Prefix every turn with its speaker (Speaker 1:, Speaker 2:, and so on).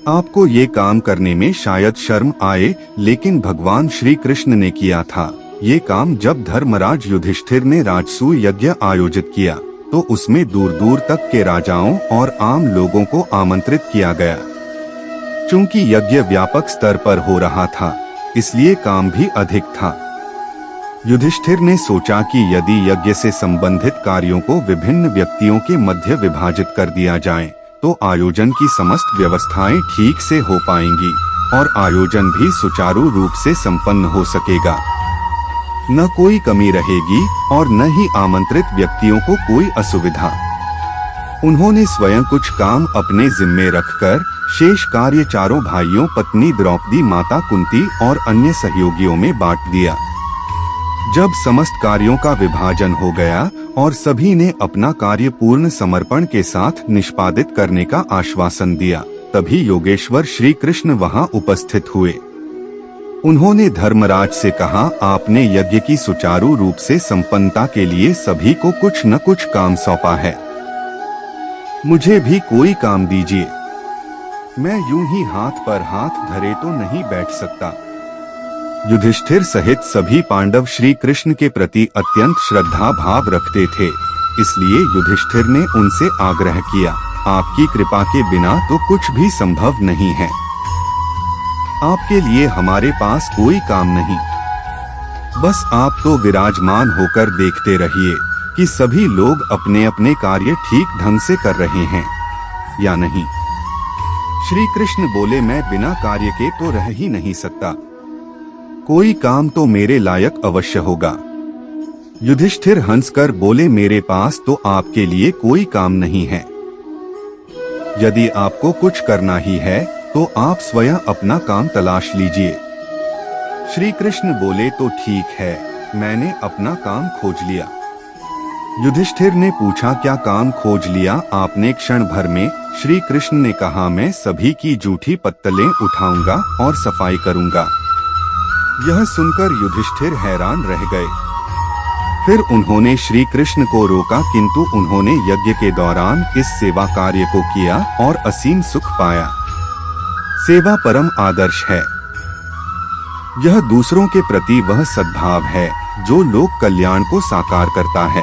Speaker 1: आपको ये काम करने में शायद शर्म आए, लेकिन भगवान श्री कृष्ण ने किया था। ये काम जब धर्मराज युधिष्ठिर ने राजसूय यज्ञ आयोजित किया तो उसमें दूर दूर तक के राजाओं और आम लोगों को आमंत्रित किया गया। चूंकि यज्ञ व्यापक स्तर पर हो रहा था, इसलिए काम भी अधिक था। युधिष्ठिर ने सोचा कि यदि यज्ञ से संबंधित कार्यों को विभिन्न व्यक्तियों के मध्य विभाजित कर दिया जाए तो आयोजन की समस्त व्यवस्थाएं ठीक से हो पाएंगी और आयोजन भी सुचारू रूप से संपन्न हो सकेगा। न कोई कमी रहेगी और न ही आमंत्रित व्यक्तियों को कोई असुविधा। उन्होंने स्वयं कुछ काम अपने जिम्मे रखकर शेष कार्य चारों भाइयों, पत्नी द्रौपदी, माता कुंती और अन्य सहयोगियों में बांट दिया। जब समस्त कार्यों का विभाजन हो गया और सभी ने अपना कार्य पूर्ण समर्पण के साथ निष्पादित करने का आश्वासन दिया, तभी योगेश्वर श्री कृष्ण वहां उपस्थित हुए। उन्होंने धर्मराज से कहा, आपने यज्ञ की सुचारू रूप से संपन्नता के लिए सभी को कुछ न कुछ काम सौंपा है। मुझे भी कोई काम दीजिए। मैं यूं ही हाथ पर हाथ धरे तो नहीं बैठ सकता। युधिष्ठिर सहित सभी पांडव श्री कृष्ण के प्रति अत्यंत श्रद्धा भाव रखते थे, इसलिए युधिष्ठिर ने उनसे आग्रह किया, आपकी कृपा के बिना तो कुछ भी संभव नहीं है। आपके लिए हमारे पास कोई काम नहीं। बस आप तो विराजमान होकर देखते रहिए कि सभी लोग अपने अपने कार्य ठीक ढंग से कर रहे हैं या नहीं। श्री कृष्ण बोले, मैं बिना कार्य के तो रह ही नहीं सकता। कोई काम तो मेरे लायक अवश्य होगा। युधिष्ठिर हंसकर बोले, मेरे पास तो आपके लिए कोई काम नहीं है। यदि आपको कुछ करना ही है तो आप स्वयं अपना काम तलाश लीजिए। श्री कृष्ण बोले, तो ठीक है, मैंने अपना काम खोज लिया। युधिष्ठिर ने पूछा, क्या काम खोज लिया आपने क्षण भर में? श्री कृष्ण ने कहा, मैं सभी की जूठी पत्तलें उठाऊंगा और सफाई करूंगा। यह सुनकर युधिष्ठिर हैरान रह गए। फिर उन्होंने श्री कृष्ण को रोका, किंतु उन्होंने यज्ञ के दौरान इस सेवा कार्य को किया और असीम सुख पाया। सेवा परम आदर्श है। यह दूसरों के प्रति वह सद्भाव है जो लोक कल्याण को साकार करता है।